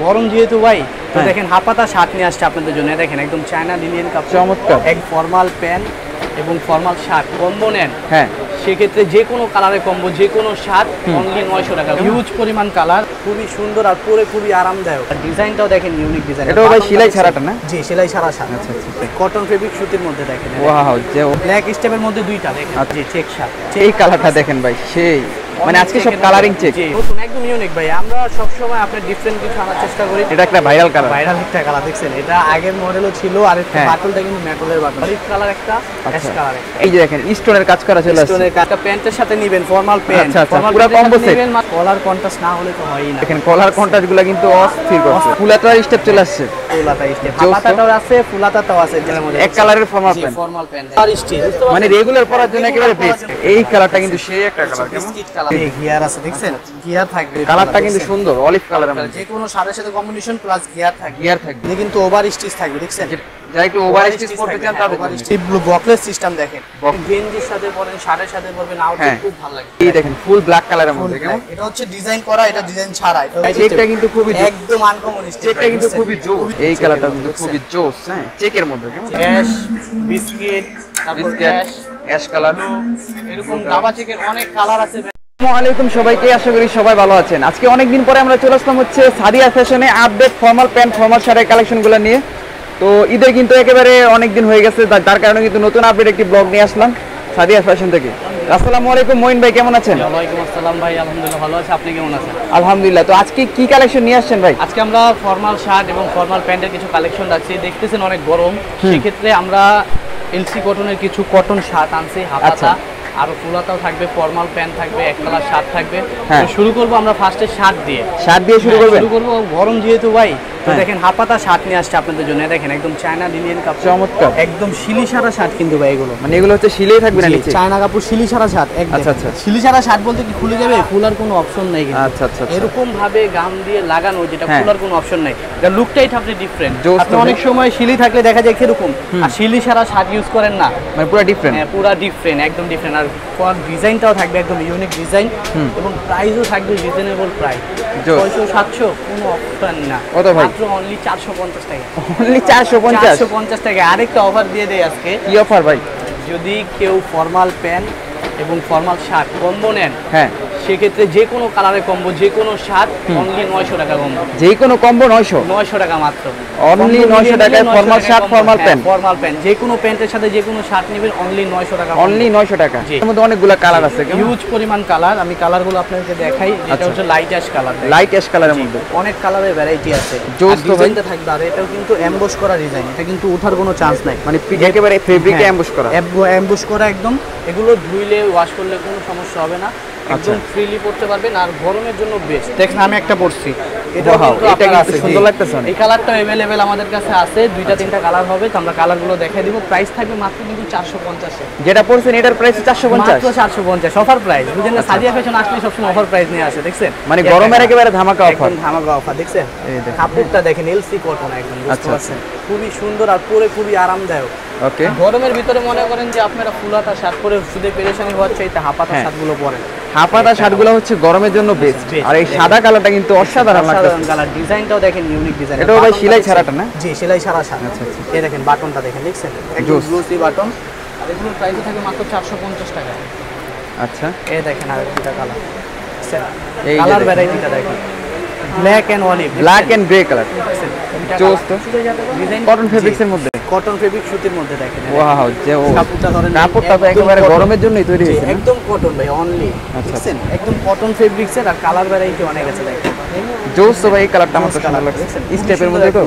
গরম যেহেতু ভাই, তো দেখেন হাফাতা শার্ট নিয়ে আসছে আপনাদের জন্য। দেখেন একদম চায়না লিনিয়ান কাপড়, চমৎকার। এক ফর্মাল প্যান্ট এবং ফর্মাল শার্ট কম্বো নেন, হ্যাঁ সেক্ষেত্রে যে কোনো কালারের কম্বো, যে কোনো শার্ট অনলি 900 টাকা। হিউজ পরিমাণ কালার, খুবই সুন্দর আর পরে খুবই আরামদায়ক। আর ডিজাইনটাও দেখেন ইউনিক ডিজাইন। এটা ভাই সেলাই ছাড়াটা না? জি, সেলাই ছাড়া শার্ট। আচ্ছা আচ্ছা। কটন ফেব্রিক সুতির মধ্যে দেখেন। ওয়াও, যে ব্ল্যাক স্টেপের মধ্যে দুইটা দেখেন। জি, চেক শার্ট। এই কালারটা দেখেন ভাই, সেই মানে আজকে সব কালারিং চেক। জি, নতুন একদম ইউনিক ভাই। আমরা সব সময় আপনার ডিফারেন্ট কিছু আনার চেষ্টা করি। এটা একটা ভাইরাল কালার। ভাইরাল একটা কালার দেখছেন, এটা আগের মডেলও ছিল। আর একটা বাটলটা কিন্তু মেটালের বাটল। অলিভ কালার একটা, অ্যাশ কালার একটা। এই যে দেখেন স্টোনের কাজ করা চলে আসছে। স্টোনের কাজটা প্যান্টের সাথে নেবেন, ফর্মাল প্যান্ট। আচ্ছা আচ্ছা, পুরো কম্বো সেট। কলার কন্ট্রাস্ট না হলে তো হয়ই না। দেখেন কলার কন্ট্রাস্টগুলো কিন্তু অস্থির করছে। ফুলাটা স্টেপ চলে আসছে। ফুলাতা স্টেপ, হাতাটাও আছে, ফুলাতাটাও আছে। যেটার মধ্যে এক কালারের ফর্মাল প্যান্ট। ফর্মাল প্যান্ট আর স্টিচ, মানে রেগুলার পরার জন্য একেবারে বেস্ট। এই কালারটা কিন্তু সেই একটা কালার। বিস্কিট কালার, এই গিয়ার আছে দেখছেন, গিয়ার থাকবে। কালারটা কিন্তু সুন্দর, অলিভ কালারের মধ্যে। যে কোনো সাদার সাথে কম্বিনেশন প্লাস গিয়ার থাকবে। গিয়ার থাকবে, এটা কিন্তু ওভার স্টিচ থাকবে দেখছেন। যারা একটু ওভার স্টিচ করতে চান তাদের জন্য। স্টিপ ব্লু বকলেস সিস্টেম দেখেন। গেঞ্জির সাথে পরেন, শার্টের সাথে পরবেন, আউটফিট খুব ভালো লাগে। এই দেখেন ফুল ব্ল্যাক কালারের মধ্যে কেমন। এটা হচ্ছে ডিজাইন করা, এটা ডিজাইন ছাড়া। চেকটা কিন্তু খুবই একদম আনকমন স্টেপ। চেকটা কিন্তু খুবই জোস। এই কালারটা কিন্তু খুবই জোস। হ্যাঁ, চেকের মধ্যে কেমন অ্যাশ, বিস্কিট, তারপর অ্যাশ কালার, এরকম দাবা চেকের অনেক কালার আছে। আসসালামু আলাইকুম সবাইকে, আশা করি সবাই ভালো আছেন। আজকে অনেকদিন পরে আমরা চলে আসলাম হচ্ছে সাদিয়া ফ্যাশনে আপডেট ফর্মাল প্যান্ট, ফর্মাল শার্টের কালেকশনগুলো নিয়ে। তো ঈদের কিন্তু একেবারে অনেকদিন হয়ে গেছে, তার কারণে কিন্তু নতুন আপডেট একটি ব্লগ নিয়ে আসলাম সাদিয়া ফ্যাশন থেকে। আসসালামু আলাইকুম মঈন ভাই, কেমন আছেন? ওয়ালাইকুম আসসালাম ভাই, আলহামদুলিল্লাহ ভালো আছি। আপনি কেমন আছেন? আলহামদুলিল্লাহ। তো আজকে কি কালেকশন নিয়ে আসছেন ভাই? আজকে আমরা ফর্মাল শার্ট এবং ফর্মাল প্যান্টের কিছু কালেকশন রাখছি। দেখতেছেন অনেক গরম, সেক্ষেত্রে আমরা এলসি কটনের কিছু কটন শার্ট আনছি, হাফাতা আর ফুলাতাও থাকবে, ফর্মাল প্যান্ট থাকবে, এক কালার শার্ট থাকবে। তো শুরু করব আমরা ফার্স্টে শার্ট দিয়ে। শার্ট দিয়ে শুরু করবেন? শুরু করব, গরম যেহেতু ভাই, তো দেখেন হাফাতা শার্ট নিয়ে আসছে আপনাদের জন্য। দেখেন একদম চায়না লিনিয়ান কাপড়, চমৎকার। একদম শিলি সারা শার্ট কিন্তু ভাই এগুলো। মানে এগুলো হচ্ছে শিলেই থাকবে না নিচে? চায়না কাপড় শিলি সারা শার্ট একদম। আচ্ছা আচ্ছা। শিলি সারা শার্ট বলতে কি খুলে যাবে? খোলার কোনো অপশন নাই কিন্তু। আচ্ছা আচ্ছা। এরকম ভাবে গাম দিয়ে লাগানো, যেটা খোলার কোনো অপশন নাই। এটা লুকটাই থাকবে ডিফারেন্ট। আপনি অনেক সময় শিলি থাকলে দেখা যায় কিরকম, আর শিলি সারা শার্ট ইউজ করেন না, মানে পুরো ডিফারেন্ট। হ্যাঁ, পুরো ডিফারেন্ট, একদম ডিফারেন্ট। আর ডিজাইনটাও থাকবে একদম ইউনিক ডিজাইন, এবং প্রাইসও থাকবে রিজনেবল প্রাইস। 600-700 কোনো অপশন না, কত ভাই? মাত্র অনলি 450 টাকা। অনলি 450? 450 টাকা। আরেকটা অফার দিয়ে দেই আজকে। কি অফার ভাই? যদি কেউ ফর্মাল প্যান্ট এবং ফর্মাল শার্ট কম্বো নেন, হ্যাঁ, সেক্ষেত্রে যে কোনো কালারের কম্বো, যে কোনো শার্ট অনলি 900 টাকা কম্বো। যে কোনো কম্বো 900? 900 টাকা মাত্র, অনলি 900 টাকায় formal shirt, formal pant. Formal pant যে কোনো প্যান্টের সাথে যে কোনো শার্ট নেবেন অনলি 900 টাকা। অনলি 900 টাকা। এর মধ্যে অনেকগুলো কালার আছে, হিউজ পরিমাণ কালার। আমি কালারগুলো আপনাদেরকে দেখাই। এটা হচ্ছে light ash colour. Light ash কালারের মধ্যে অনেক কালারের ভ্যারাইটি আছে। জোস তো ভাই। ডিজাইনটা থাকবে, আর এটাও কিন্তু এমবস করা ডিজাইন। এটা কিন্তু ওঠার কোনো চান্স নাই, মানে একেবারে ফেব্রিকে এমবস করা। এমবস করা একদম। এগুলো ধুইলে ওয়াশ করলে কোনো সমস্যা হবে না, একদম ফ্রিলি পড়তে পারবেন। আর গরমের জন্য বেস্ট। দেখেন আমি একটা পরছি, এটা কিন্তু সুন্দর লাগতেছে। এই কালারটা अवेलेबल আমাদের কাছে আছে, 2-3টা কালার হবে। তো আমরা কালারগুলো দেখাই দিব। প্রাইস থাকবে মাত্র কিন্তু 450 এ। যেটা পড়ছেন এটার প্রাইস 450? মাত্র 450, অফার প্রাইস। বুঝেন না, সাদিয়া ফ্যাশন আসলে সবসময় অফার প্রাইস নিয়ে আসে, দেখছেন? মানে গরমের একেবারে ধামাকা অফার। একদম ধামাকা অফার, দেখছেন? কাপড়টা দেখেন, এলসি কটন একদম, বুঝতে পারছেন? খুবই সুন্দর আর পরে খুবই আরামদায়ক। ওকে। গরমের ভিতরে মনে করেন যে আপনারা ফুলাতা শার্ট পরে শুধু পেরেশানি হওয়ার চাইতে হাফাতা শার্টগুলো পরেন। হাফাতা শার্টগুলো হচ্ছে গরমের জন্য বেস্ট। আর এই সাদা কালারটা কিন্তু অসাধারণ লাগতেছে। কালার, ডিজাইনটাও দেখেন ইউনিক ডিজাইন। এটা ভাই সেলাই ছাড়াটা না? জি, সেলাই ছাড়া শার্ট। আচ্ছা আচ্ছা। এই দেখেন বাটনটা দেখেন, দেখছেন? একদম গ্লোসি বাটন। আর এগুলোর প্রাইস থাকে মাত্র 450 টাকা। আচ্ছা। এই দেখেন আর একটা কালার, এই কালার ভ্যারাইটিটা দেখেন, black and olive, black and grey colour. জোস তো। ডিজাইন কটন ফেব্রিক্স এর মধ্যে, কটন ফেব্রিক সুতির মধ্যে দেখেন। ওয়াও, যে কাপড়টা ধরেন, কাপড়টা তো একেবারে গরমের জন্যই তৈরি হয়েছে। একদম কটন ভাই, অনলি। দেখছেন একদম কটন ফেব্রিক্সের। আর কালার ভ্যারাইটি অনেক আছে দেখেন। জোস তো ভাই, এই কালারটা আমার তো সুন্দর লাগছে। স্টেপের মধ্যে তো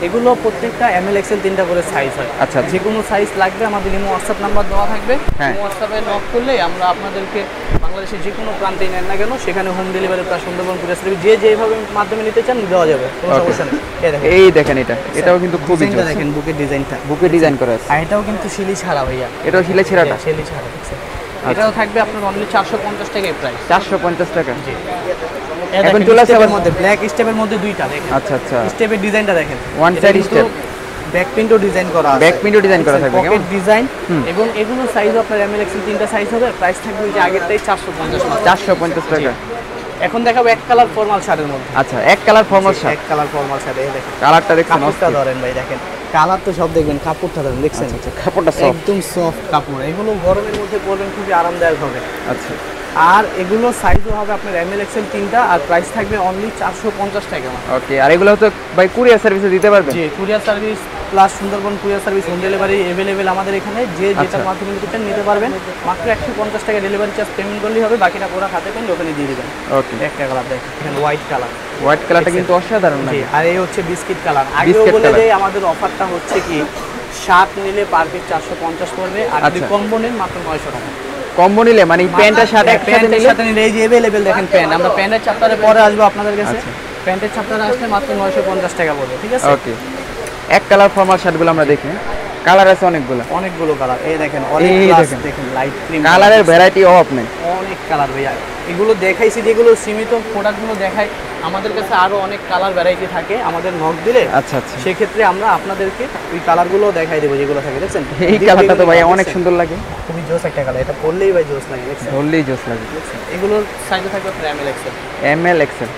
এগুলো প্রত্যেকটা এমএল এক্সএল 3টা করে সাইজ হয়। আচ্ছা, যে কোনো সাইজ লাগবে আমাদের ইমো হোয়াটসঅ্যাপ নাম্বার দেওয়া থাকবে। হোয়াটসঅ্যাপে নক করলে আমরা আপনাদেরকে বাংলাদেশের যে কোনো প্রান্তে নেন না কেন, সেখানে home delivery plus Sundarban courier service যে যেভাবে মাধ্যমে নিতে চান দেওয়া যাবে, কোনো সমস্যা নেই। এই দেখেন, এটাও কিন্তু খুবই জোস। দেখেন বুকের ডিজাইনটা, বুকে ডিজাইন করা আছে। আর এটাও কিন্তু শিলি ছাড়া ভাইয়া। এটাও শিলি ছাড়াটা? শিলি ছাড়া, দেখছেন? এটাও থাকবে আপনার অনলি 450 টাকায় প্রাইস। 450 টাকা। জি। এখন চলে আসছে আবার মধ্যে ব্ল্যাক স্টেপের মধ্যে দুইটা দেখেন। আচ্ছা আচ্ছা। স্টেপের ডিজাইনটা দেখেন, ওয়ান সাইড স্টেপ, ব্যাক প্রিন্টও ডিজাইন করা আছে। ব্যাক প্রিন্টও ডিজাইন করা থাকবে, পকেট ডিজাইন। এবং এগুলো সাইজও আপনার এমএল এক্সএল 3টা সাইজ হবে। প্রাইস থাকবে যে আগেরটাই 450 টাকা। এখন দেখাবো এক কালার ফর্মাল শার্টের মধ্যে। আচ্ছা, এক কালার ফর্মাল শার্ট, এক কালার ফর্মাল শার্ট। এই দেখেন কালারটা দেখছেন, কাপড়টা ধরেন ভাই, দেখেন কালার তো সব দেখবেন, কাপড়টা ধরেন দেখছেন। আচ্ছা, কাপড়টা সফট, একদম সফট কাপড়। এগুলো গরমের মধ্যে পরবেন, খুবই আরামদায়ক হবে। আচ্ছা। আর এগুলো সাইজও হবে আপনার এমএল এক্সেল তিনটা, আর প্রাইস থাকবে অনলি 450 টাকা। ওকে, আর এগুলো তো ভাই কুরিয়ার সার্ভিসে দিতে পারবেন? জি, courier service plus Sundarban courier service, home delivery available আমাদের এখানে। যে যেটার মাধ্যমে নিতে নিতে পারবেন। মাত্র 150 টাকা ডেলিভারি চার্জ পেমেন্ট করলেই হবে, বাকিটা পুরো খাতে পেন ওখানে দিয়ে দিবেন। ওকে, একটা কালার দেখেন, হোয়াইট কালার। হোয়াইট কালারটা কিন্তু অসাধারণ জি, লাগে। আর এই হচ্ছে বিস্কিট কালার। আগেও বলে দেই আমাদের অফারটা হচ্ছে কি, 7 নিলে পার পিস 450 পড়বে, আর যদি কম্বো নেন মাত্র 900 টাকা। কম্বো নিলে মানে প্যান্টের সাথে একসাথে নিলে এই যে अवेलेबल দেখেন প্যান্ট। আমরা প্যান্টের চ্যাপ্টারে পরে আসবো আপনাদের কাছে। প্যান্টের চ্যাপ্টারে আসলে মাত্র 950 টাকা পড়বে, ঠিক আছে? ওকে, এক কালার ফর্মাল শার্টগুলো আমরা দেখি, কালার আছে অনেকগুলো কালার। এই দেখেন অনেক ক্লাস, দেখেন লাইট ক্রিম কালারের ভ্যারাইটি অফ নেই, অনেক কালার ভাইয়া। এগুলো দেখাইছি যেগুলো সীমিত প্রোডাক্টগুলো দেখাই, আমাদের কাছে আরো অনেক কালার ভ্যারাইটি থাকে। আমাদের নক দিলে আচ্ছা আচ্ছা, সেই ক্ষেত্রে আমরা আপনাদেরকে ওই কালারগুলো দেখাই দেবো যেগুলো থাকে। দেখছেন এই কালারটা তো ভাই অনেক সুন্দর লাগে, খুবই জোস একটা কালার। এটা পরলেই ভাই জোস লাগে, দেখছেন ধরলেই জোস লাগে। এগুলোর সাইজে থাকবে এমএল এক্সেল। M L XL.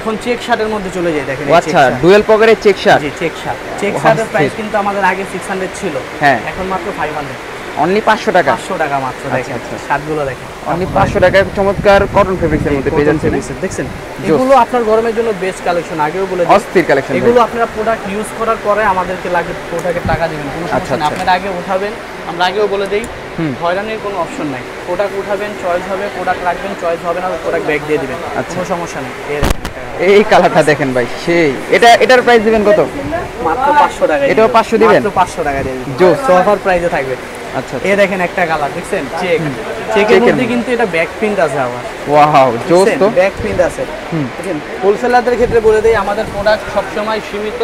এখন চেক শার্টের মধ্যে চলে যাই, দেখেন আচ্ছা, ডুয়েল পকেটের চেক শার্ট। জি, চেক শার্ট। চেক শার্টের প্রাইস কিন্তু আমাদের আগে 600 ছিল, হ্যাঁ এখন মাত্র 500, অনলি 500 টাকা। 500 টাকা মাত্র। দেখেন শার্টগুলো দেখেন, অনলি 500 টাকায় চমৎকার কটন ফেব্রিক্সের মধ্যে পেয়ে যাচ্ছেন। দেখছেন এগুলো আপনার গরমের জন্য বেস্ট কালেকশন। আগেও বলে দিই, অস্থির কালেকশন। এগুলো আপনারা প্রোডাক্ট ইউজ করার পরে আমাদেরকে লাগবে প্রোডাক্টের টাকা দিবেন, কোনো সমস্যা নেই। আপনারা আগে উঠাবেন, আমরা আগেও বলে দেই হয়রানির কোনো অপশন নাই। প্রোডাক্ট উঠাবেন, চয়েস হবে, প্রোডাক্ট রাখবেন, চয়েস হবে না প্রোডাক্ট ব্যাক দিয়ে দিবেন, কোনো সমস্যা নেই। এই কালারটা দেখেন ভাই, সেই এটার প্রাইস দিবেন কত? মাত্র 500 টাকা। এটাও 500 দিবেন? মাত্র 500 টাকা দিয়ে দিবেন, জোস অফার প্রাইসে থাকবে। আচ্ছা, এই দেখেন একটা কালার, দেখছেন চেক। চেকের মধ্যে কিন্তু এটা ব্যাক প্রিন্ট আছে আবার। ওয়াও, জোস তো, ব্যাক প্রিন্ট আছে। দেখেন হোলসেলারদের ক্ষেত্রে বলে দেই, আমাদের প্রোডাক্ট সবসময় সীমিত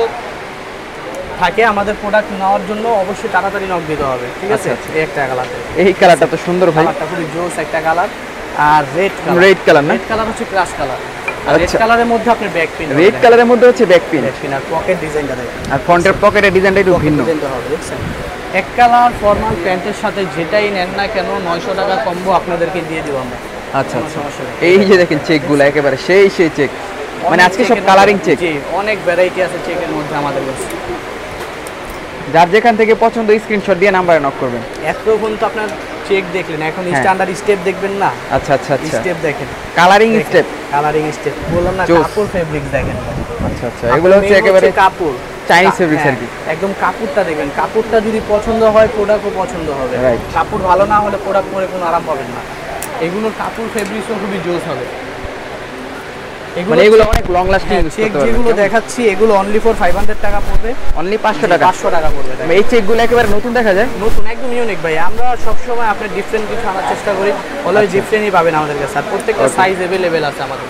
থাকে। আমাদের প্রোডাক্ট নেওয়ার জন্য অবশ্যই তাড়াতাড়ি নক দিতে হবে, ঠিক আছে? এই একটা কালার, এই কালারটা তো সুন্দর ভাই, কালারটা খুবই জোস একটা কালার। আর রেড কালার, রেড কালার না? রেড কালার হচ্ছে ক্রাশ কালার। আর রেড কালারের মধ্যে আপনি ব্যাক প্রিন্ট, রেড কালারের মধ্যে হচ্ছে ব্যাক প্রিন্ট, আর পকেট ডিজাইনটা দেখেন, আর ফ্রন্টের পকেটের ডিজাইনটা একটু ভিন্ন হবে, দেখছেন? এক কালার ফর্মাল প্যান্টের সাথে যেটাই নেন না কেন 900 টাকা কম্বো আপনাদেরকে দিয়ে দেব আমরা। আচ্ছা, সমস্যা নেই। এই যে দেখেন চেকগুলো একেবারে সেই চেক, মানে আজকে সব কালারিং চেক। জি, অনেক ভ্যারাইটি আছে চেকের মধ্যে আমাদের কাছে। যার যেখান থেকে পছন্দ স্ক্রিনশট দিয়ে নাম্বারে নক করবেন। এতক্ষণ তো আপনার চেক দেখলেন, এখন স্ট্যান্ডার্ড স্টেপ দেখবেন না? আচ্ছা আচ্ছা আচ্ছা, স্টেপ দেখেন, কালারিং স্টেপ, কালারিং স্টেপ বললাম না, কাপড় ফেব্রিক্স দেখেন। আচ্ছা আচ্ছা, এগুলো হচ্ছে একেবারে কাপড়, চাইনিজ ফেব্রিক্স আর কি। একদম কাপড়টা দেখবেন, কাপড়টা যদি পছন্দ হয় প্রোডাক্টও পছন্দ হবে। কাপড় ভালো না হলে প্রোডাক্ট পরে কোনো আরাম পাবেন না। এগুলোর কাপড় ফেব্রিক্সও খুবই জোস হবে। এগুলো অনেক লং লাস্টিং। চেক যেগুলো দেখাচ্ছি এগুলো অনলি ফর 500 টাকা পড়বে, অনলি 500 টাকা। 500 টাকা পড়বে। এই চেকগুলো একেবারে নতুন দেখা যায়, নতুন একদম ইউনিক ভাই। আমরা সব সময় আপনার ডিফারেন্ট কিছু আনার চেষ্টা করি, অলওয়েজ ডিফারেন্টই পাবেন আমাদের কাছে। আর প্রত্যেকটা সাইজ अवेलेबल আছে আমাদের।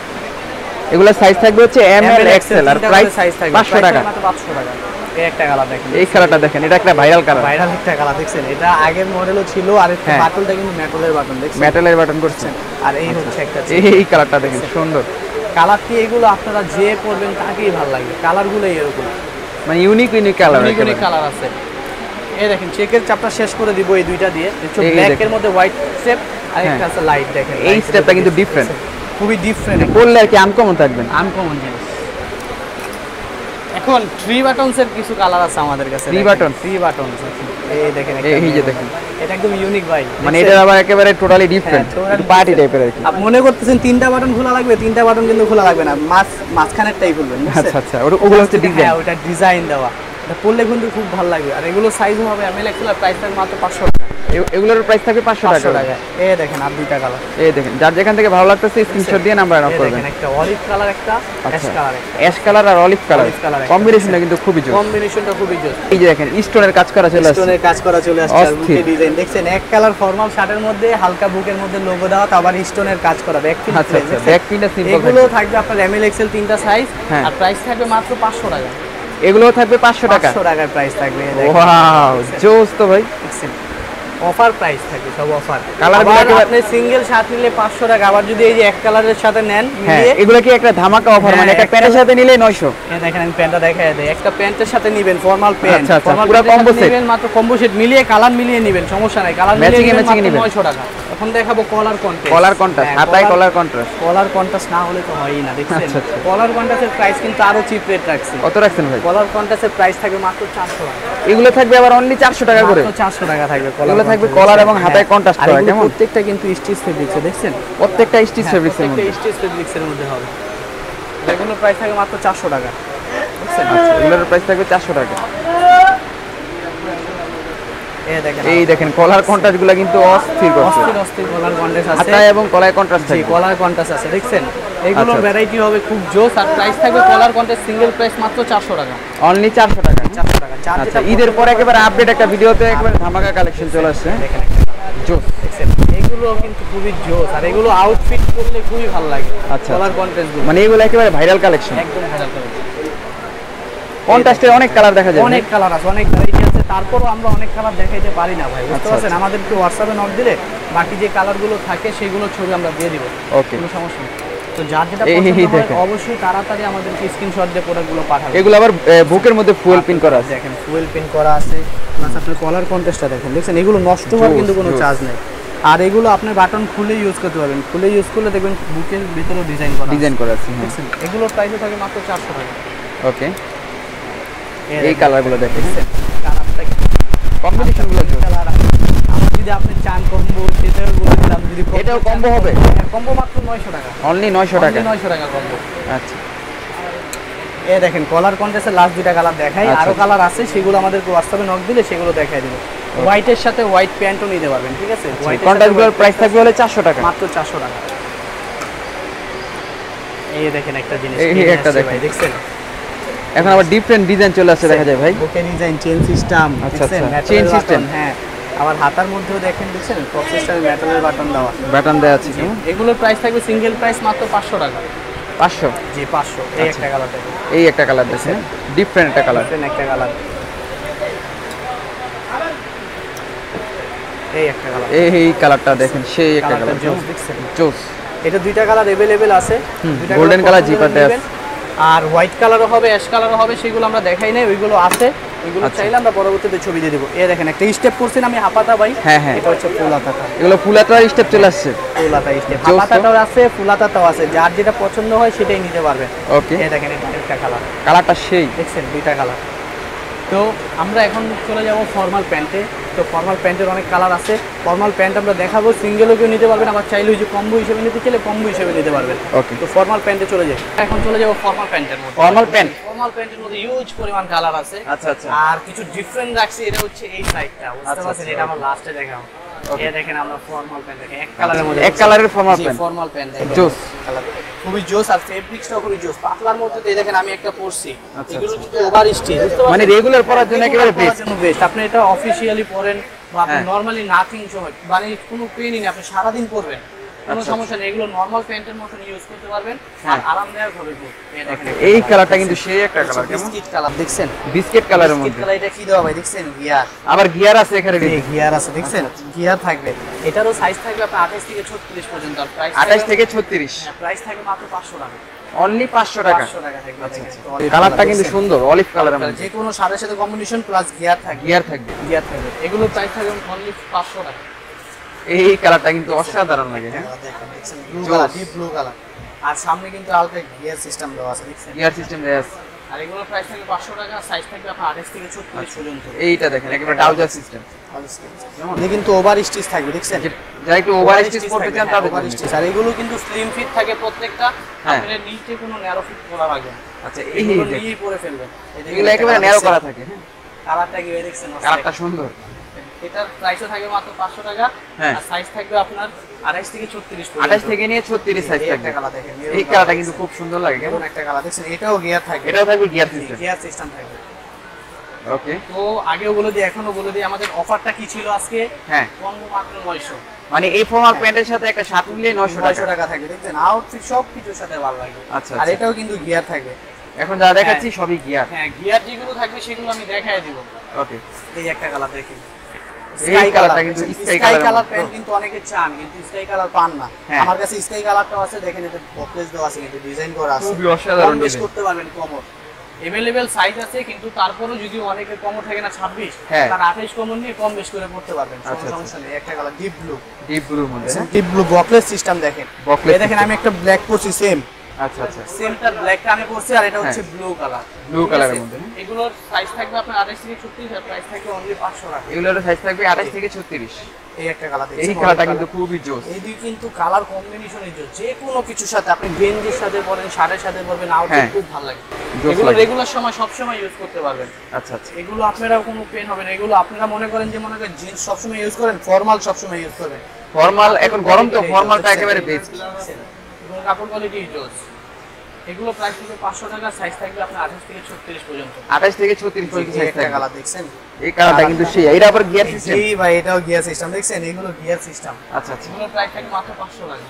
এগুলোর সাইজ থাকবে হচ্ছে এম এল এক্সেল, আর প্রাইস সাইজ থাকবে 500 টাকা। মাত্র 500 টাকা। এই একটা কালার দেখেন, এই কালারটা দেখেন, এটা একটা ভাইরাল কালার, ভাইরাল একটা কালার। দেখছেন এটা আগের মডেলও ছিল, আর একটা বাটনটা কিন্তু মেটালের বাটন, দেখছেন মেটালের বাটন করছেন। আর এই হচ্ছে একটা এই কালারটা দেখেন, সুন্দর কালারটি। এগুলো আপনারা যে পরবেন তাকেই ভালো লাগবে, কালারগুলো এরকম মানে ইউনিক কালার, ইউনিক কালার আছে। এই দেখেন চেকের চাপটা শেষ করে দিব এই দুইটা দিয়ে। ব্ল্যাক এর মধ্যে হোয়াইট স্টেপ, আর একটা আছে লাইট। দেখেন এই স্টেপটা কিন্তু ডিফারেন্ট, খুবই ডিফারেন্ট, পরলে আর কি আনকমন থাকবেন, আনকমন জিনিস। এখন 3 বাটনস এর কিছু কালার আছে আমাদের কাছে। 3 বাটন, এই দেখেন, এই যে দেখেন, এটা একদম ইউনিক ভাই। মানে এটা আবার একেবারে টোটালি ডিফারেন্ট, পার্টি টাইপের আর কি। আপনি মনে করতেছেন 3টা বাটন খোলা লাগবে, 3টা বাটন কিন্তু খোলা লাগবে না, মাঝখানেরটাই খুলবেন। আচ্ছা আচ্ছা, ওগুলো হচ্ছে ডিজাইন, হ্যাঁ ওটা ডিজাইন দেওয়া, এটা পরলে কিন্তু খুব ভালো লাগবে। আর এগুলো সাইজও হবে এমএল এক্সেল, আর প্রাইস থাকবে মাত্র 500 টাকা। এগুলোর প্রাইস থাকবে 500 টাকা। এই দেখেন আর দুইটা কালার, এই দেখেন, যার যেখান থেকে ভালো লাগতেছে স্ক্রিনশট দিয়ে নাম্বার নক করবেন। দেখেন একটা অলিভ কালার, একটা অ্যাশ কালার, অ্যাশ কালার আর অলিভ কালার, কম্বিনেশনটা কিন্তু খুবই জোস, কম্বিনেশনটা খুবই জোস। এই যে দেখেন স্টোনের কাজ করা চলে আসছে, স্টোনের কাজ করা চলে আসছে, আর বুকে ডিজাইন দেখছেন। এক কালার ফর্মাল শার্টের মধ্যে হালকা বুকের মধ্যে লোগো দেওয়া, আবার স্টোনের কাজ করা ব্যাক প্রিন্ট। আচ্ছা আচ্ছা, ব্যাক প্রিন্টটা সিম্পল এগুলো থাকবে আপনার এমএল এক্সেল 3টা সাইজ, আর প্রাইস থাকবে মাত্র 500 টাকা। এগুলো থাকবে 500 টাকা, 500 টাকার প্রাইস থাকবে। ওয়াও, জোস তো ভাই। অফার প্রাইস থাকে, সব অফার। কালারগুলো আবার একেবারে- আপনি সিঙ্গেল শার্ট নিলে 500 টাকা, আবার যদি এই যে এক কালারের সাথে নেন হ্যাঁ মিলিয়ে, এগুলো কি একটা ধামাকা অফার, মানে হ্যাঁ, একটা প্যান্টের সাথে নিলে 900? এই দেখেন আমি প্যান্টটা দেখায় দেই। একটা প্যান্টের সাথে নিবেন ফর্মাল প্যান্ট, আচ্ছা, আচ্ছা, ফর্মাল পুরো প্যান্টের combo সাথে set। নিবেন মাত্র কম্বো সেট মিলিয়ে, কালার মিলিয়ে নিবেন, সমস্যা নাই, কালার Matching এ মিলিয়ে নিবেন matching এ মাত্র নিবেন। 900 টাকা। এখন দেখাবো কলার কন্ট্রাস্ট। কলার কন্ট্রাস্ট, হাতায় কলার কন্ট্রাস্ট। কলার কন্ট্রাস্ট না হলে তো হয়ই না, দেখছেন? আচ্ছা, আচ্ছা। কলার কন্ট্রাস্টের প্রাইস কিন্তু আরো চিপ রেট রাখছি। কত রাখছেন ভাই? কলার কন্ট্রাস্টের প্রাইস থাকবে মাত্র 400 টাকা। এগুলো থাকবে আবার অনলি 400 টাকা করে। মাত্র 400 টাকা থাকবে এগুলো থাকবে কলার এবং হাতায় কন্ট্রাস্ট আর করা, এগুলো কেমন? প্রত্যেকটা কিন্তু স্টিচ ফেব্রিক্স, দেখছেন? প্রত্যেকটা স্টিচ ফেব্রিক্সের মধ্যে। প্রত্যেকটা স্টিচ ফেব্রিক্সের মধ্যে হবে। এগুলোর প্রাইস থাকবে মাত্র 400 টাকা, দেখছেন? আচ্ছা, এগুলোর প্রাইস থাকবে 400 টাকা। এই দেখেন কলার কন্ট্রাস্ট গুলো কিন্তু অস্থির করছে। অস্থির অস্থির কলার কন্ট্রাস্ট আছে, হাতায় এবং কলায় কন্ট্রাস্ট জি থাকবে। কলার কন্ট্রাস্ট আছে, দেখছেন? এগুলোর আচ্ছা। ভ্যারাইটি হবে খুব জোস, আর প্রাইস থাকবে কলার কন্ট্রাস্ট সিঙ্গেল প্রাইস মাত্র 400 টাকা। অনলি 400 টাকা। 400 টাকা। যার আচ্ছা, যেটা ঈদের পরে একেবারে আপডেট একটা ভিডিওতে একেবারে ধামাকা কালেকশন চলে আসছে। দেখেন, জোস। দেখছেন? এগুলো কিন্তু খুবই জোস, আর এগুলো আউটফিট করলে খুবই ভালো লাগে। আচ্ছা, কলার কন্ট্রাস্ট গুলো মানে এগুলো একেবারে ভাইরাল কালেকশন। একদম ভালো লাগে। কন্ট্রাস্টের অনেক কালার দেখা যায়। অনেক কালার আছে, অনেক ভ্যারাইটি আছে, তারপরও আমরা অনেক কালার দেখাইতে পারি না ভাই, বুঝতে আচ্ছা, পারছেন? আমাদেরকে হোয়াটসঅ্যাপে নক দিলে বাকি যে কালারগুলো থাকে সেগুলো ছবি আমরা দিয়ে দিব, ওকে। কোনো সমস্যা নেই। তো যার যেটা এই পছন্দ হয় দেখেন। অবশ্যই তাড়াতাড়ি আমাদেরকে স্ক্রিনশট দিয়ে প্রোডাক্টগুলো পাঠাবেন। এগুলো আবার বুকের মধ্যে ফুয়েল পিন করা আছে। দেখেন ফুয়েল পিন করা আছে, প্লাস আপনার কলার কন্টেস্টটা দেখেন, দেখছেন? এগুলো নষ্ট হওয়ার জোস, কিন্তু কোনো জোস। চার্জ নেই। আর এগুলো আপনি বাটন খুলে ইউজ করতে পারবেন, খুলে ইউজ করলে দেখবেন বুকের ভিতরেও ডিজাইন করা আছে। ডিজাইন করা আছে, হ্যাঁ। দেখছেন? এগুলোর প্রাইসও থাকে মাত্র 400 টাকা। ওকে, এই দেখেন, কালারগুলো দেখেন। দেখছেন? কালারটা কি কম্বিনেশন গুলো জোস। কালার আছে। আমার যদি আপনি চান কম্বো সেটাও বলে দিলাম, যদি এটাও combo হবে? কম্বো মাত্র 900 টাকা। অনলি 900 টাকা। 900 টাকা কম্বো। আচ্ছা, এই দেখেন কলার কন্ট্রাস্টের লাস্ট দুইটা কালার দেখাই, আচ্ছা। আরো কালার আছে, সেগুলো আমাদেরকে হোয়াটসঅ্যাপে নক দিলে সেগুলো দেখাই দেব। হোয়াইটের সাথে হোয়াইট প্যান্টও নিতে পারবেন, ঠিক আছে? হোয়াইটের সাথে কন্ট্রাস্টগুলোর white প্রাইস pant থাকবে হলে 400 টাকা। মাত্র 400 টাকা। এই দেখেন একটা জিনিস এই কিনে একটা আসছে দেখেন। ভাই, দেখছেন? এখন আবার ডিফারেন্ট ডিজাইন চলে আসছে দেখা যায় ভাই। বুকে ডিজাইন, চেন সিস্টেম, আচ্ছা, দেখছেন? আচ্ছা, মেটালের chain system। বাটন, হ্যাঁ। আবার হাতার মধ্যেও দেখেন, দেখছেন? টপ সিস্টেমে মেটালের বাটন দেওয়া। বাটন দেওয়া আছে কেমন? এগুলোর প্রাইস থাকবে সিঙ্গেল প্রাইস মাত্র 500 টাকা। 500। জি 500। এই আচ্ছা। একটা কালার দেখেন, এই একটা কালার দেখছেন, ডিফারেন্ট একটা কালার। দেখেন একটা কালার, এই একটা কালার, এই কালারটা দেখেন, সেই একটা কালারটা কালার। জোস, দেখছেন? জোস। এটা দুইটা কালার अवेलेबल আছে, দুইটা golden colour color পছন্দ zipper করে দেয়া নেবেন। আর হোয়াইট কালারও হবে, অ্যাশ কালারও হবে, সেগুলো আমরা দেখাই নাই, ওইগুলো আছে। ওইগুলো আচ্ছা। চাইলে আমরা পরবর্তীতে ছবি দিয়ে দেবো। এই দেখেন একটা স্টেপ করছেন আমি হাফাতা ভাই, হ্যাঁ, হ্যাঁ। এটা হচ্ছে ফুল হাতাটা। এগুলো ফুল হাতার স্টেপ চলে আসছে। ফুল হাতা স্টেপ, জোস তো। হাফাতাটাও আছে, ফুল হাতাটাও আছে, যার যেটা পছন্দ হয় সেটাই নিতে পারবেন। ওকে, এই দেখেন এটা একটা কালার, কালারটা সেই। দেখছেন? দুইটা কালার। তো আমরা এখন চলে যাব ফর্মাল প্যান্টে। তো ফর্মাল প্যান্টের অনেক কালার আছে। ফর্মাল প্যান্ট আমরা দেখাবো, সিঙ্গেলও কেউ নিতে পারবেন, আবার চাইলে ওই যে কম্বো হিসেবে নিতে চাইলে কম্বো হিসেবে নিতে পারবেন। ওকে, তো ফর্মাল প্যান্টে চলে যাই। এখন চলে যাব ফর্মাল প্যান্টের মধ্যে। Formal pant. ফর্মাল প্যান্টের মধ্যে হিউজ পরিমাণ কালার আছে। আচ্ছা, আচ্ছা। আর কিছু ডিফারেন্ট রাখছি, এটা হচ্ছে এই সাইডটা, বুঝতে আচ্ছা, পারছেন? আচ্ছা, এটা আমরা লাস্টে দেখাবো। Okay. এই দেখেন আমরা ফর্মাল প্যান্ট দেখেন, এক কালারের মধ্যে, এক কালারের ফর্মাল জি, প্যান্ট। ফর্মাল প্যান্ট দেখেন, জোস। কালার খুবই জোস, আর ফেব্রিক্সটাও খুবই জোস। পাতলার মধ্যে তো এই দেখেন আমি একটা পরছি, আচ্ছা, এগুলো কিন্তু ওভার স্টিচ, বুঝতে মানে পারছেন? রেগুলার পরার জন্য একেবারে বেস্ট। বেস্ট। আপনি এটা অফিশিয়ালি পরেন বা আপনি হ্যাঁ। নরমালি নাথিং সময়, মানে কোনো পেনই নেই, আপনি সারাদিন পরবেন, কোনো আচ্ছা, সমস্যা নেই। এগুলো নরমাল প্যান্টের মতন ইউজ করতে পারবেন, আর হ্যাঁ। আরামদায়ক হবে খুব। এই দেখেন একটা এই colour, কালারটা দেখছেন? কিন্তু সেই একটা কালার, কেমন? বিস্কিট কালার, দেখছেন? বিস্কিট কালারের বিস্কিট মধ্যে। কালার, এটা কি দেওয়া ভাই, দেখছেন? গিয়ার, আবার গিয়ার আছে এখানে। এই গিয়ার আছে, দেখছেন? গিয়ার থাকবে। এটারও সাইজ থাকবে আপনার 28 থেকে 36 পর্যন্ত, আর প্রাইস 28 থেকে 36। প্রাইস থাকবে মাত্র 500 টাকা। অনলি 500 টাকা। 500 টাকা থাকবে। আচ্ছা, দেখেন, আচ্ছা। olive কালারটা colour, কিন্তু দেখছেন? সুন্দর, অলিভ কালারের মধ্যে। যে কোনো সাদার সাথে কম্বিনেশন প্লাস গিয়ার থাকবে, গিয়ার থাকবে। গিয়ার থাকবে। এগুলোর প্রাইস থাকবে অনলি 500 টাকা। এই কালারটা কিন্তু অসাধারণ লাগে, হ্যাঁ। ব্লু জোস। কালার, ডিপ ব্লু কালার, আর সামনে কিন্তু হালকা গিয়ার সিস্টেম দেওয়া আছে, দেখছেন? গিয়ার সিস্টেম দেয়া আছে। আর এগুলোর প্রাইস থাকবে 500 টাকা, সাইজ থাকবে আপনার 28 থেকে 36 পর্যন্ত। এইটা দেখেন, একেবারে ট্রাউজার সিস্টেম। এটা কিন্তু ওভার স্টিচ থাকবে, দেখছেন? যারা একটু ওভার স্টিচ করতে চান তাদের ওভার জন্য। স্টিচ। আর এগুলো কিন্তু স্লিম ফিট থাকে প্রত্যেকটা, হ্যাঁ। আপনার নিচে কোনো ন্যারো ফিট করা লাগবে না। আচ্ছা, এগুলো দেখেন। নিয়েই পরে ফেলবেন। এই যে এগুলো একেবারে ন্যারো করা থাকে, হ্যাঁ। কালারটা কি ভাই, দেখছেন? কালারটা সুন্দর। এটার প্রাইসও থাকবে মাত্র 500 টাকা, হ্যাঁ। আর সাইজ থাকবে আপনার 28 থেকে 36 পর্যন্ত। 28 থেকে নিয়ে 36 সাইজ এই থাকবে। একটা কালার দেখেন, এই কালারটা কিন্তু খুব সুন্দর লাগে, কেমন? কেমন একটা কালার, দেখছেন? এটাও গিয়ার থাকবে, এটাও থাকবে গিয়ার সিস্টেম। গিয়ার সিস্টেম থাকবে। ওকে, তো আগেও বলে দিই, এখনো বলে দিই, আমাদের অফারটা কি ছিল আজকে? হ্যাঁ। কম্বো মাত্র 900। মানে এই ফর্মাল প্যান্টের সাথে একটা শার্ট মিলে 900 টাকা। 900 টাকা থাকবে, দেখছেন? আউটফিট সব কিছুর সাথে ভালো লাগবে। আচ্ছা, আর আচ্ছা। এটাও কিন্তু গিয়ার থাকবে। এখন যা দেখাচ্ছি সবই গিয়ার। হ্যাঁ, গিয়ার যেগুলো থাকবে সেগুলো আমি দেখাই দিব। ওকে, এই একটা কালার দেখি, এই কালারটা কিন্তু স্কাই কালার প্যান্ট কিন্তু অনেকে চান কিন্তু স্কাই কালার পান না। আমার কাছে স্কাই কালারটাও আছে, দেখেন এটা বকলেস দেওয়া আছে, কিন্তু ডিজাইন করা আছে, খুবই অসাধারণ বেশ করতে পারবেন কমর। अवेलेबल সাইজ আছে, কিন্তু তারপরেও যদি অনেকের কমর থাকে না 26, তার 28 কমর নিয়ে কম বেশ করে করতে পারবেন, কোনো সমস্যা নেই। একটা কালার ডিপ ব্লুর মধ্যে, ডিপ ব্লু বকলেস সিস্টেম দেখেন। এই দেখেন আমি একটা ব্ল্যাক পরছি সেম। আচ্ছা আচ্ছা, সেমটা ব্ল্যাকটা আমি পরছি, আর এটা হচ্ছে ব্লু কালারের মধ্যে। এগুলোর সাইজ থাকবে আপনার 28 থেকে 36, আর প্রাইস থাকবে অনলি 500 টাকা। এগুলোর সাইজ থাকবে 28 থেকে 36। এই একটা কালার, এই কালারটা কিন্তু খুবই জোস। এই দুই কিন্তু কালার কম্বিনেশনের জোস, যে কোনো কিছুর সাথে আপনি গেঞ্জির সাথে পরেন, শার্টের সাথে পরবেন, আউটফিট খুব ভালো লাগে। এগুলো রেগুলার সময় সব সময় ইউজ করতে পারবেন। আচ্ছা আচ্ছা, এগুলো আপনারা কোনো পেন হবে না। এগুলো আপনারা মনে করেন যে জিন্স সব সময় ইউজ করেন, ফর্মাল সব সময় ইউজ করবেন। ফর্মাল এখন গরম তো, ফর্মালটা একেবারে বেস্ট। এবং কাপড় কোয়ালিটি জোস। এগুলো প্রাইস থাকবে 500 টাকা, সাইজ থাকবে আপনার 28 থেকে 36 পর্যন্ত। 28 থেকে 36 পর্যন্ত সাইজ থাকবে। কালার দেখছেন, এই কালারটা কিন্তু সেই, এটা আবার গিয়ার সিস্টেম। জি ভাই, এটাও গিয়ার সিস্টেম, দেখছেন এগুলো গিয়ার সিস্টেম। আচ্ছা আচ্ছা, এগুলো প্রাইস থাকবে মাত্র 500 টাকা।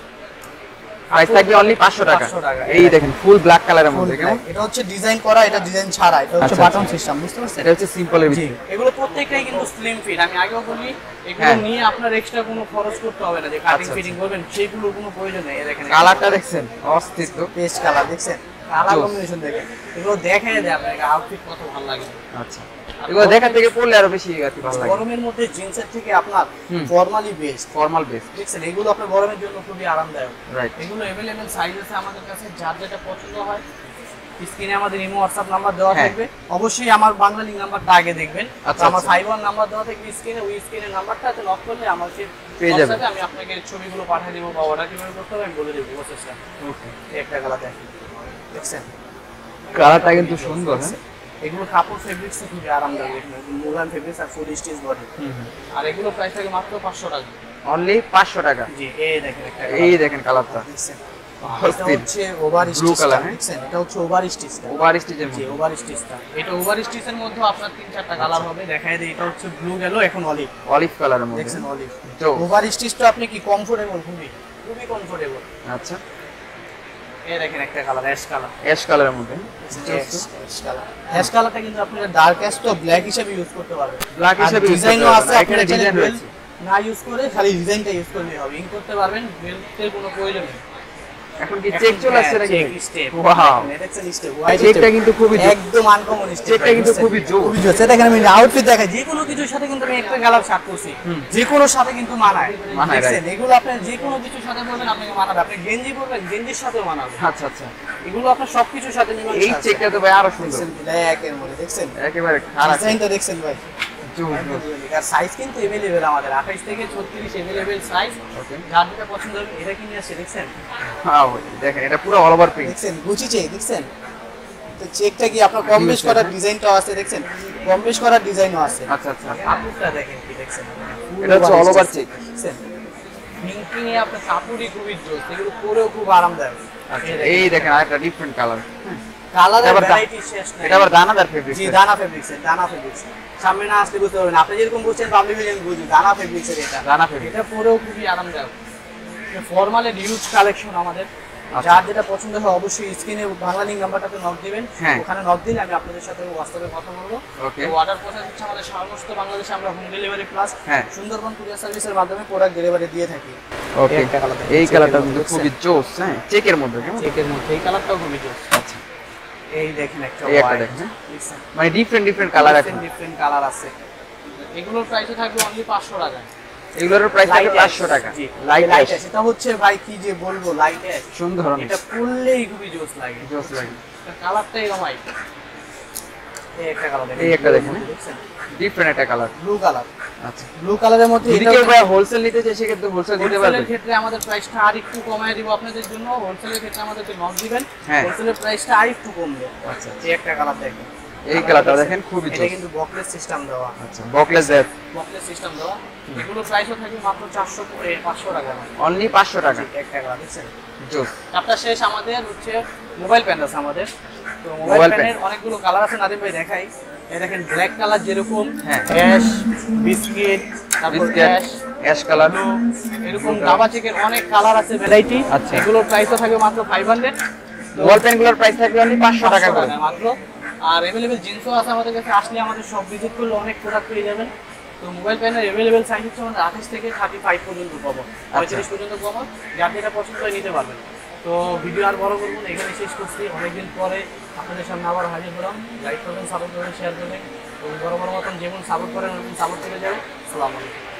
প্রাইস থাকবে অনলি 500 টাকা। এই দেখেন ফুল ব্ল্যাক কালারের মধ্যে, কেমন? এটা হচ্ছে ডিজাইন করা, এটা ডিজাইন ছাড়া, এটা হচ্ছে বাটন সিস্টেম, বুঝতে পারছেন? এটা হচ্ছে সিম্পলের ভিতরে। এগুলো প্রত্যেকটাই কিন্তু স্লিম ফিট। আমি আগেও বলি, এগুলো নিয়ে আপনার এক্সট্রা কোনো খরচ করতে হবে না, যে কাটিং ফিটিং করবেন সেগুলো কোনো প্রয়োজন নেই। এই দেখেন কালারটা দেখছেন, অস্থির তো, পেস্ট কালার দেখছেন, কালার কম্বিনেশন দেখেন। এগুলো দেখায় দেয় আপনাকে আউটফিট কত ভালো লাগে। আচ্ছা, এগুলো দেখা থেকে পরলে আরো বেশি ভালো লাগে। গরমের মধ্যে জিন্সের থেকে আপনার ফর্মালি বেস্ট, দেখছেন এগুলো আপনার গরমের জন্য খুবই আরামদায়ক। রাইট, এগুলো अवेलेबल সাইজ আছে আমাদের কাছে, যার যেটা পছন্দ হয়। স্ক্রিনে আমাদের ইমো হোয়াটসঅ্যাপ নাম্বার দেওয়া থাকবে, অবশ্যই আমার বাংলা লিংক নাম্বারটা আগে দেখবেন। আমার 51 নাম্বার দেওয়া থাকবে স্ক্রিনে, ওই স্ক্রিনের নাম্বারটাতে নক করলে আমার সেই পেয়ে যাবেন। আমি আপনাকে ছবিগুলো পাঠিয়ে দেব, বা অর্ডার কিভাবে করতে হবে আমি বলে দেব প্রসেসটা। ওকে, একটা কালার দেখছেন, কালারটা কিন্তু সুন্দর। এগুলো কাপড় ফেব্রিক্স খুবই আরামদায়ক, মুলান ফেব্রিক্স আর ফুল স্টিচ বডি। আর এগুলো প্রাইস থাকে মাত্র 500 টাকা, অনলি 500 টাকা। জি, এই দেখেন একটা, এই দেখেন কালারটা, দেখছেন এটা হচ্ছে ওভার স্টিচ কালার, দেখছেন এটা হচ্ছে ওভার স্টিচ, ওভার স্টিচের মধ্যে। জি, ওভার স্টিচটা, এটা ওভার স্টিচের মধ্যে আপনার 3-4টা কালার হবে, দেখায় দেই। এটা হচ্ছে ব্লু গেল, এখন অলিভ কালারের মধ্যে, দেখছেন অলিভ। তো ওভার স্টিচটা আপনি কি কমফোর্টেবল, খুবই কমফোর্টেবল। আচ্ছা, এই দেখেন একটা কালার, অ্যাশ কালারের মধ্যে। অ্যাশ কালারটা কিন্তু আপনারা ডার্ক অ্যাশ তো ব্ল্যাক হিসেবে ইউজ করতে পারবেন। ব্ল্যাক হিসেবে ডিজাইনও আছে, এখানে ডিজাইন রয়েছে, না ইউজ করে খালি ডিজাইনটা ইউজ করলেই হবে, ইন করতে পারবেন, বেল্টের কোনো প্রয়োজন নেই। এখন কি চেক চলে আসছে নাকি? ওয়াও, দেখছেন স্টেপ, চেকটা কিন্তু খুবই একদম আনকমন স্টেপ, চেকটা কিন্তু খুবই জোস। এটা দেখেন আমি আউটফিট দেখাই, যে কোনো কিছুর সাথে কিন্তু আমি একটা কালার শার্ট পরছি, যে কোনো সাথে কিন্তু মানায়। দেখছেন এগুলো আপনি যে কোনো কিছুর সাথে পরবেন, আপনাকে মানাবে। আপনি গেঞ্জি পরবেন, গেঞ্জির সাথেও মানাবে। আচ্ছা আচ্ছা, এগুলো আপনার সবকিছুর সাথে মিলে। এই চেকটা তো ভাই আরো সুন্দর, ব্ল্যাকের মধ্যে, দেখছেন একেবারে খারাপ ডিজাইনটা, দেখছেন ভাই। আর সাইজ কিন্তু अवेलेबल আমাদের 28 থেকে 36 अवेलेबल সাইজ। ওকে, যার যেটা পছন্দ হবে এটা কিনে আসছে, দেখছেন। হ্যাঁ ওই দেখেন, এটা পুরো অল ওভার প্রিন্ট, দেখছেন গুচি চেক, দেখছেন। তো চেকটা কি আপনার কম বেশ করার ডিজাইনটাও আছে, দেখছেন কম বেশ করার ডিজাইনও আছে। আচ্ছা আচ্ছা, কাপড়টা দেখেন কি, দেখছেন এটা হচ্ছে অল ওভার চেক, দেখছেন প্রিন্টিং এ আপনার কাপড়ই খুবই জোস, এগুলো পরেও খুব আরামদায়ক। আচ্ছা, এই দেখেন আরেকটা ডিফারেন্ট কালার, কালারের ভ্যারাইটি শেষ নাই। এটা আবার দানাদার ফেব্রিক্স, জি দানা ফেব্রিক্স। সামনে না আসলে বুঝতে পারবেন, আপনি যেরকম বুঝছেন পাবলিক ভিডিও বুঝি, দানা ফেব্রিক্সের এটা, দানা ফেব্রিক্স, এটা পরেও খুবই আরামদায়ক। ফর্মালের হিউজ কালেকশন আমাদের, যার যেটা পছন্দ হয় অবশ্যই স্ক্রিনে বাংলা লিংক নাম্বারটাতে নক দিবেন, ওখানে নক দিলে আমি আপনাদের সাথে হোয়াটসঅ্যাপে কথা বলবো। তো অর্ডার প্রসেস হচ্ছে আমাদের সমস্ত বাংলাদেশে আমরা home delivery plus Sundarban courier সার্ভিসের মাধ্যমে প্রোডাক্ট ডেলিভারি দিয়ে থাকি। ওকে, এই কালারটা কিন্তু খুবই জোস, হ্যাঁ চেকের মধ্যে, এই কালারটাও খুবই জোস। আচ্ছা, এই দেখেন একটা, এই একটা দেখেন, মানে ডিফারেন্ট কালার আছে, কালার আছে। এগুলোর প্রাইসও থাকবে অনলি 500 টাকা। এগুলোর প্রাইস থাকবে 500 টাকা। লাইট অ্যাশ, এটা হচ্ছে ভাই কি যে বলবো, লাইট অ্যাশ সুন্দর, এটা পরলেই খুবই জোস লাগে। এটা কালারটা এরকমই। এই একটা কালার দেখেন, এই একটা দেখেন, ডিফারেন্ট একটা কালার, ব্লু কালার। আচ্ছা, ব্লু কালারের মধ্যে যদি কেউ ভাই হোলসেল নিতে চায় সেক্ষেত্রে হোলসেল দিতে পারবেন। হোলসেলের ক্ষেত্রে আমাদের প্রাইসটা আরেকটু কমায় দিব আপনাদের জন্য। হোলসেলের ক্ষেত্রে আমাদেরকে নক দিবেন, হোলসেলের প্রাইসটা আরেকটু কমবে। আচ্ছা, এই একটা কালার দেখেন, এই কালারটা দেখেন খুবই জোস, এটা কিন্তু বকলেস সিস্টেম দেওয়া। আচ্ছা, বকলেস সিস্টেম দেওয়া। এগুলো প্রাইসও থাকবে মাত্র 500 টাকা, অনলি 500 টাকা। একটা কালার দেখছেন জোস। আপনার শেষ আমাদের হচ্ছে মোবাইল প্যান আছে আমাদের, তো মোবাইল প্যানের অনেকগুলো কালার আছে, নাদিম ভাই দেখাই। এই দেখেন ব্ল্যাক কালার যেরকম, অ্যাশ, বিস্কিট, তারপর অ্যাশ কালার, এরকম দাবা চেকের অনেক কালার আছে, ভ্যারাইটি। আচ্ছা, এগুলোর প্রাইসও থাকবে মাত্র 500। মোবাইল প্যানগুলোর প্রাইস থাকবে অনলি 500 টাকা করে মাত্র। আর अवेलेबल জিন্সও আছে আমাদের কাছে, আসলে আমাদের সব ভিজিট করলে অনেক প্রোডাক্ট পেয়ে যাবেন। তো মোবাইল প্যানের অ্যাভেলেবেল সাইজ হচ্ছে আমাদের 28 থেকে 35 পর্যন্ত পাবো, 35 পর্যন্ত পাবো, যার যেটা পছন্দ হয় নিতে পারবেন। তো ভিডিও আর বড় করবো না, এখানে শেষ করছি। অনেকদিন পরে আপনাদের সামনে আবার হাজির হলাম। লাইক করবেন, সাপোর্ট করবেন, শেয়ার করবেন। তো বড় মতন যেমন সাপোর্ট করেন ওরকম সাপোর্ট করে যাবেন। আসসালামু আলাইকুম।